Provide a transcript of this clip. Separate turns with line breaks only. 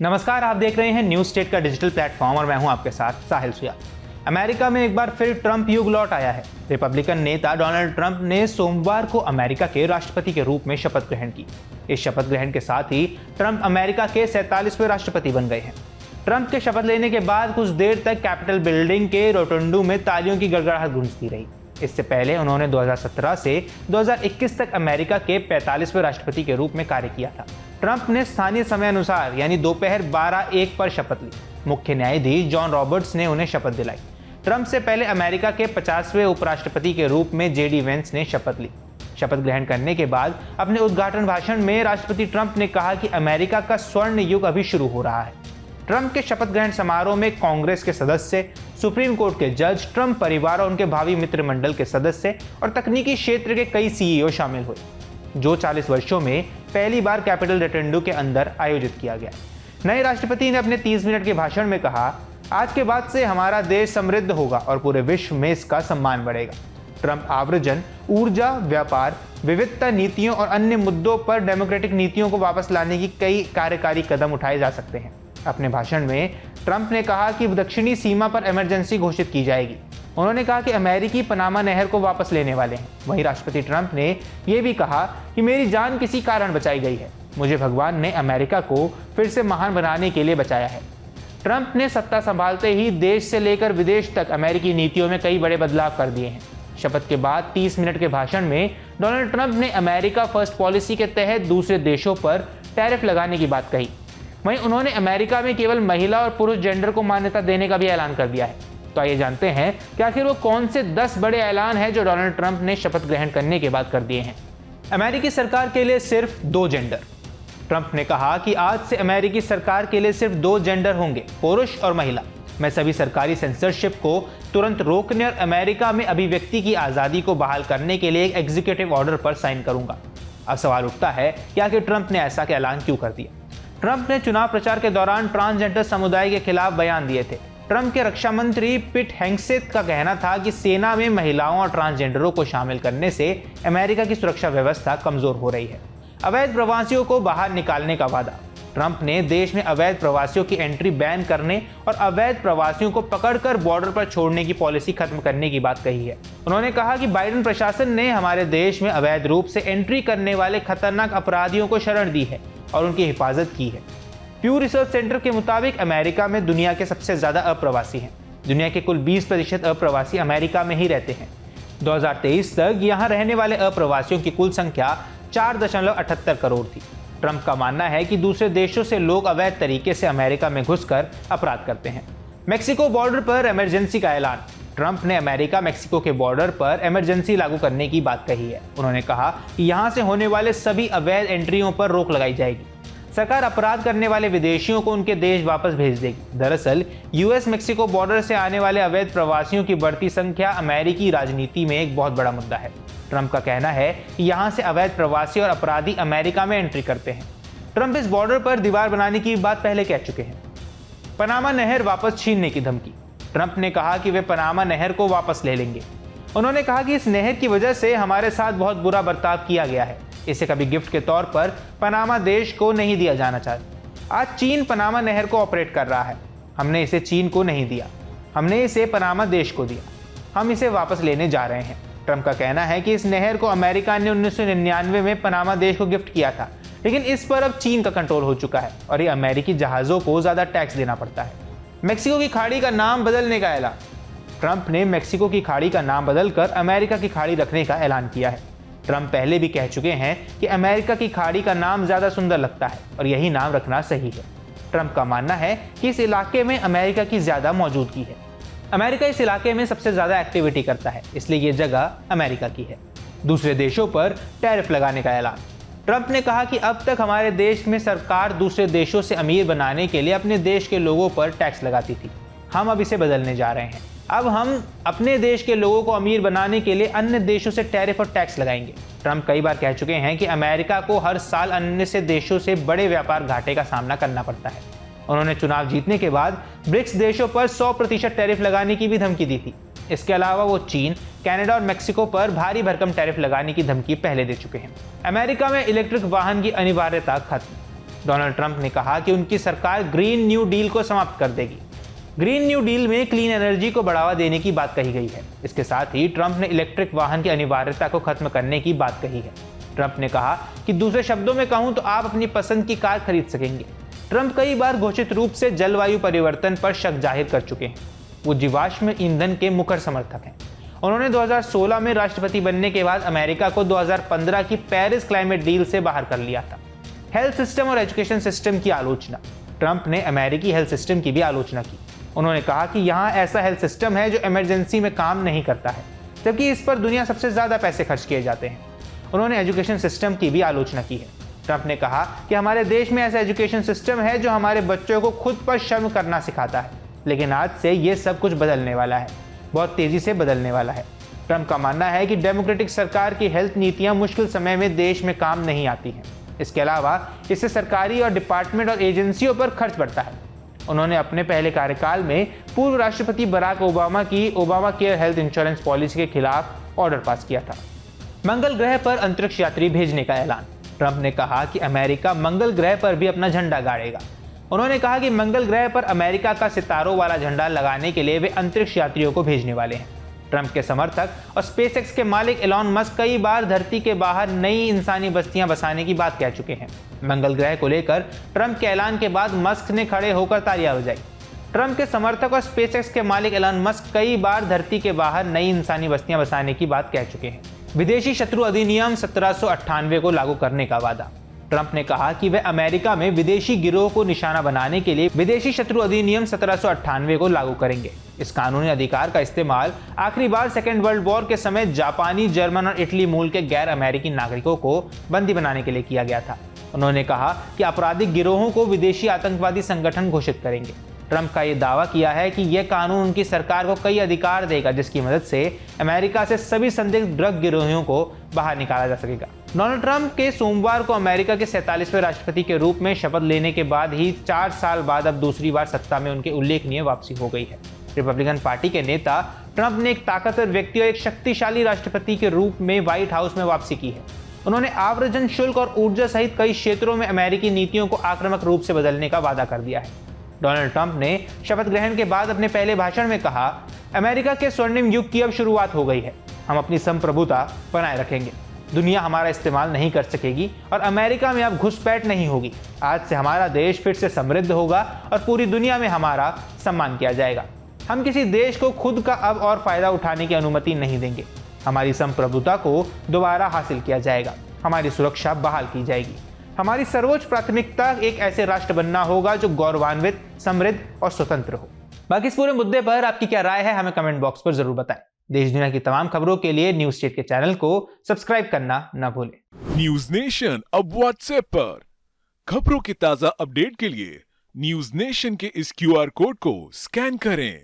नमस्कार, आप देख रहे हैं न्यूज स्टेट का डिजिटल प्लेटफॉर्म और मैं हूं आपके साथ साहिल सुया। अमेरिका में एक बार फिर ट्रंप युग लौट आया है। रिपब्लिकन नेता डोनाल्ड ट्रंप ने सोमवार को अमेरिका के राष्ट्रपति के रूप में शपथ ग्रहण की। इस शपथ ग्रहण के साथ ही ट्रंप अमेरिका के 47वें राष्ट्रपति बन गए हैं। ट्रंप के शपथ लेने के बाद कुछ देर तक कैपिटल बिल्डिंग के रोटुंडो में तालियों की गड़गड़ाहट गूंजती रही। इससे पहले उन्होंने 2017 से 2021 तक अमेरिका के 45वें राष्ट्रपति के रूप में कार्य किया था। ट्रंप ने स्थानीय समय अनुसार यानी दोपहर 12:01 पर शपथ ली। मुख्य न्यायाधीश जॉन रॉबर्ट्स ने उन्हें शपथ दिलाई। ट्रंप से पहले अमेरिका के 50वें उपराष्ट्रपति के रूप में जेडी वेंस ने शपथ ली। शपथ ग्रहण करने के बाद अपने उद्घाटन भाषण में राष्ट्रपति ट्रंप ने कहा कि अमेरिका का स्वर्ण युग अभी शुरू हो रहा है। ट्रंप के शपथ ग्रहण समारोह में कांग्रेस के सदस्य, सुप्रीम कोर्ट के जज, ट्रंप परिवार और उनके भावी मित्र मंडल के सदस्य और तकनीकी क्षेत्र के कई सीईओ शामिल हुए, जो 40 वर्षों में पहली बार कैपिटल रोटुंडो के अंदर आयोजित किया गया। नए राष्ट्रपति ने अपने 30 मिनट के भाषण में कहा, आज के बाद से हमारा देश समृद्ध होगा और पूरे विश्व में इसका सम्मान बढ़ेगा। ट्रंप आव्रजन, ऊर्जा, व्यापार, विविधता नीतियों और अन्य मुद्दों पर डेमोक्रेटिक नीतियों को वापस लाने की कई कार्यकारी कदम उठाए जा सकते हैं। अपने भाषण में ट्रंप ने कहा कि दक्षिणी सीमा पर इमरजेंसी घोषित की जाएगी। उन्होंने कहा कि अमेरिकी पनामा नहर को वापस लेने वाले हैं। वहीं राष्ट्रपति ट्रंप ने यह भी कहा कि मेरी जान किसी कारण बचाई गई है। मुझे भगवान ने अमेरिका को फिर से महान बनाने के लिए बचाया है। ट्रंप ने सत्ता संभालते ही देश से लेकर विदेश तक अमेरिकी नीतियों में कई बड़े बदलाव कर दिए हैं। शपथ के बाद 30 मिनट के भाषण में डोनाल्ड ट्रंप ने अमेरिका फर्स्ट पॉलिसी के तहत दूसरे देशों पर टैरिफ लगाने की बात कही। वहीं उन्होंने अमेरिका में केवल महिला और पुरुष जेंडर को मान्यता देने का भी ऐलान कर दिया है। तो आइए जानते हैं कि आखिर वो कौन से 10 बड़े ऐलान हैं जो डोनाल्ड ट्रंप ने शपथ ग्रहण करने के बाद कर दिए हैं। अमेरिकी सरकार के लिए सिर्फ 2 जेंडर। ट्रंप ने कहा कि आज से अमेरिकी सरकार के लिए सिर्फ 2 जेंडर होंगे, पुरुष और महिला। मैं सभी सरकारी सेंसरशिप को तुरंत रोकने और अमेरिका में अभिव्यक्ति की आज़ादी को बहाल करने के लिए एक एग्जीक्यूटिव ऑर्डर पर साइन करूंगा। अब सवाल उठता है कि आखिर ट्रंप ने ऐसा ऐलान क्यों कर दिया। ट्रंप ने चुनाव प्रचार के दौरान ट्रांसजेंडर समुदाय के खिलाफ बयान दिए थे। ट्रंप के रक्षा मंत्री पिट हेग्सेथ का कहना था कि सेना में महिलाओं और ट्रांसजेंडरों को शामिल करने से अमेरिका की सुरक्षा व्यवस्था कमजोर हो रही है। अवैध प्रवासियों को बाहर निकालने का वादा। ट्रंप ने देश में अवैध प्रवासियों की एंट्री बैन करने और अवैध प्रवासियों को पकड़कर बॉर्डर पर छोड़ने की पॉलिसी खत्म करने की बात कही है। उन्होंने कहा कि बाइडेन प्रशासन ने हमारे देश में अवैध रूप से एंट्री करने वाले खतरनाक अपराधियों को शरण दी है और उनकी हिफाजत की है। प्यू रिसर्च सेंटर के मुताबिक अमेरिका में दुनिया के सबसे ज्यादा अप्रवासी हैं। दुनिया के कुल 20% अप्रवासी अमेरिका में ही रहते हैं। 2023 तक यहां रहने वाले अप्रवासियों की कुल संख्या 4.78 करोड़ थी। ट्रंप का मानना है कि दूसरे देशों से लोग अवैध तरीके से अमेरिका में घुसकर अपराध करते हैं। मेक्सिको बॉर्डर पर इमरजेंसी का ऐलान। ट्रंप ने अमेरिका मेक्सिको के बॉर्डर पर इमरजेंसी लागू करने की बात कही है। उन्होंने कहा कि यहां से होने वाले सभी अवैध एंट्रियों पर रोक लगाई जाएगी। सरकार अपराध करने वाले विदेशियों को उनके देश वापस भेज देगी। दरअसल यूएस मेक्सिको बॉर्डर से आने वाले अवैध प्रवासियों की बढ़ती संख्या अमेरिकी राजनीति में एक बहुत बड़ा मुद्दा है। ट्रंप का कहना है कि यहां से अवैध प्रवासी और अपराधी अमेरिका में एंट्री करते हैं। ट्रंप इस बॉर्डर पर दीवार बनाने की बात पहले कह चुके हैं। पनामा नहर वापस छीनने की धमकी। ट्रंप ने कहा कि वे पनामा नहर को वापस ले लेंगे। उन्होंने कहा कि इस नहर की वजह से हमारे साथ बहुत बुरा बर्ताव किया गया है। इसे कभी गिफ्ट के तौर पर पनामा देश को नहीं दिया जाना चाहिए। आज चीन पनामा नहर को ऑपरेट कर रहा है। हमने इसे चीन को नहीं दिया, हमने इसे पनामा देश को दिया। हम इसे वापस लेने जा रहे हैं। ट्रंप का कहना है कि इस नहर को अमेरिका ने 1999 में पनामा देश को गिफ्ट किया था, लेकिन इस पर अब चीन का कंट्रोल हो चुका है और ये अमेरिकी जहाजों को ज्यादा टैक्स देना पड़ता है। मेक्सिको की खाड़ी का नाम बदलने का ऐलान। ट्रंप ने मेक्सिको की खाड़ी का नाम बदलकर अमेरिका की खाड़ी रखने का ऐलान किया है। ट्रंप पहले भी कह चुके हैं कि अमेरिका की खाड़ी का नाम ज्यादा सुंदर लगता है और यही नाम रखना सही है। ट्रंप का मानना है कि इस इलाके में अमेरिका की ज्यादा मौजूदगी है। अमेरिका इस इलाके में सबसे ज्यादा एक्टिविटी करता है, इसलिए ये जगह अमेरिका की है। दूसरे देशों पर टैरिफ लगाने का ऐलान। ट्रंप ने कहा कि अब तक हमारे देश में सरकार दूसरे देशों से अमीर बनाने के लिए अपने देश के लोगों पर टैक्स लगाती थी। हम अब इसे बदलने जा रहे हैं। अब हम अपने देश के लोगों को अमीर बनाने के लिए अन्य देशों से टैरिफ और टैक्स लगाएंगे। ट्रंप कई बार कह चुके हैं कि अमेरिका को हर साल अन्य से देशों से बड़े व्यापार घाटे का सामना करना पड़ता है। उन्होंने चुनाव जीतने के बाद ब्रिक्स देशों पर 100% टैरिफ लगाने की भी धमकी दी थी। इसके अलावा वो चीन, कनाडा और मेक्सिको पर भारी भरकम टैरिफ लगाने की धमकी पहले दे चुके हैं। अमेरिका में इलेक्ट्रिक वाहन की अनिवार्यता खत्म। डोनाल्ड ट्रंप ने कहा कि उनकी सरकार ग्रीन न्यू डील को समाप्त कर देगी। ग्रीन न्यू डील में क्लीन एनर्जी को बढ़ावा देने की बात कही गई है। इसके साथ ही ट्रंप ने इलेक्ट्रिक वाहन की अनिवार्यता को खत्म करने की बात कही है। ट्रंप ने कहा कि दूसरे शब्दों में कहूं तो आप अपनी पसंद की कार खरीद सकेंगे। ट्रंप कई बार घोषित रूप से जलवायु परिवर्तन पर शक जाहिर कर चुके हैं। वो जीवाश्म ईंधन के मुखर समर्थक हैं। उन्होंने 2016 में राष्ट्रपति बनने के बाद अमेरिका को 2015 की पेरिस क्लाइमेट डील से बाहर कर लिया था। हेल्थ सिस्टम और एजुकेशन सिस्टम की आलोचना। ट्रंप ने अमेरिकी हेल्थ सिस्टम की भी आलोचना की। उन्होंने कहा कि यहाँ ऐसा हेल्थ सिस्टम है जो इमरजेंसी में काम नहीं करता है, जबकि इस पर दुनिया सबसे ज्यादा पैसे खर्च किए जाते हैं। उन्होंने एजुकेशन सिस्टम की भी आलोचना की है। ट्रंप ने कहा कि हमारे देश में ऐसा एजुकेशन सिस्टम है जो हमारे बच्चों को खुद पर शर्म करना सिखाता है, लेकिन आज से ये सब कुछ बदलने वाला है, बहुत तेजी से बदलने वाला है। ट्रंप का मानना है कि डेमोक्रेटिक सरकार की हेल्थ नीतियां मुश्किल समय में देश में काम नहीं आती हैं। इसके अलावा इससे सरकारी और डिपार्टमेंट और एजेंसियों पर खर्च बढ़ता है। उन्होंने अपने पहले कार्यकाल में पूर्व राष्ट्रपति बराक ओबामा की Obama care health insurance policy के खिलाफ ऑर्डर पास किया था। मंगल ग्रह पर अंतरिक्ष यात्री भेजने का ऐलान। ट्रंप ने कहा कि अमेरिका मंगल ग्रह पर भी अपना झंडा गाड़ेगा। उन्होंने कहा कि मंगल ग्रह पर अमेरिका का सितारों वाला झंडा लगाने के लिए वे अंतरिक्ष यात्रियों को भेजने वाले हैं। ट्रंप के समर्थक और स्पेसएक्स के मालिक एलॉन मस्क कई बार धरती के बाहर नई इंसानी बस्तियां बसाने की बात कह चुके हैं। मंगल ग्रह को लेकर ट्रंप के ऐलान के बाद मस्क ने खड़े होकर तालियां बजाई। ट्रंप के समर्थक और स्पेसएक्स के मालिक एलॉन मस्क कई बार धरती के बाहर नई इंसानी बस्तियां बसाने की बात कह चुके हैं। विदेशी शत्रु अधिनियम 1798 को लागू करने का वादा। ट्रंप ने कहा कि वे अमेरिका में विदेशी गिरोह को निशाना बनाने के लिए विदेशी शत्रु अधिनियम 1798 को लागू करेंगे। इस कानूनी अधिकार का इस्तेमाल आखिरी बार सेकेंड वर्ल्ड वॉर के समय जापानी, जर्मन और इटली मूल के गैर अमेरिकी नागरिकों को बंदी बनाने के लिए किया गया था। उन्होंने कहा कि आपराधिक गिरोहों को विदेशी आतंकवादी संगठन घोषित करेंगे। ट्रंप का यह दावा किया है कि यह कानून उनकी सरकार को कई अधिकार देगा, जिसकी मदद से अमेरिका से सभी संदिग्ध ड्रग गिरोहों को बाहर निकाला जा सकेगा। डोनाल्ड ट्रंप के सोमवार को अमेरिका के 47वें राष्ट्रपति के रूप में शपथ लेने के बाद ही 4 साल बाद अब दूसरी बार सत्ता में उनकी उल्लेखनीय वापसी हो गई है। रिपब्लिकन पार्टी के नेता ट्रंप ने एक ताकतवर व्यक्ति और एक शक्तिशाली राष्ट्रपति के रूप में व्हाइट हाउस में वापसी की है। उन्होंने आव्रजन शुल्क और ऊर्जा सहित कई क्षेत्रों में अमेरिकी नीतियों को आक्रामक रूप से बदलने का वादा कर दिया है। डोनाल्ड ट्रंप ने शपथ ग्रहण के बाद अपने पहले भाषण में कहा, अमेरिका के स्वर्णिम युग की अब शुरुआत हो गई है। हम अपनी संप्रभुता बनाए रखेंगे। दुनिया हमारा इस्तेमाल नहीं कर सकेगी और अमेरिका में अब घुसपैठ नहीं होगी। आज से हमारा देश फिर से समृद्ध होगा और पूरी दुनिया में हमारा सम्मान किया जाएगा। हम किसी देश को खुद का अब और फायदा उठाने की अनुमति नहीं देंगे। हमारी संप्रभुता को दोबारा हासिल किया जाएगा। हमारी सुरक्षा बहाल की जाएगी। हमारी सर्वोच्च प्राथमिकता एक ऐसे राष्ट्र बनना होगा जो गौरवान्वित, समृद्ध और स्वतंत्र हो। बाकी इस पूरे मुद्दे पर आपकी क्या राय है, हमें कमेंट बॉक्स पर जरूर बताएं। देश दुनिया की तमाम खबरों के लिए न्यूज स्टेट के चैनल को सब्सक्राइब करना न भूलें।
न्यूज नेशन अब व्हाट्सएप पर खबरों की ताजा अपडेट के लिए न्यूज नेशन के इस QR कोड को स्कैन करें।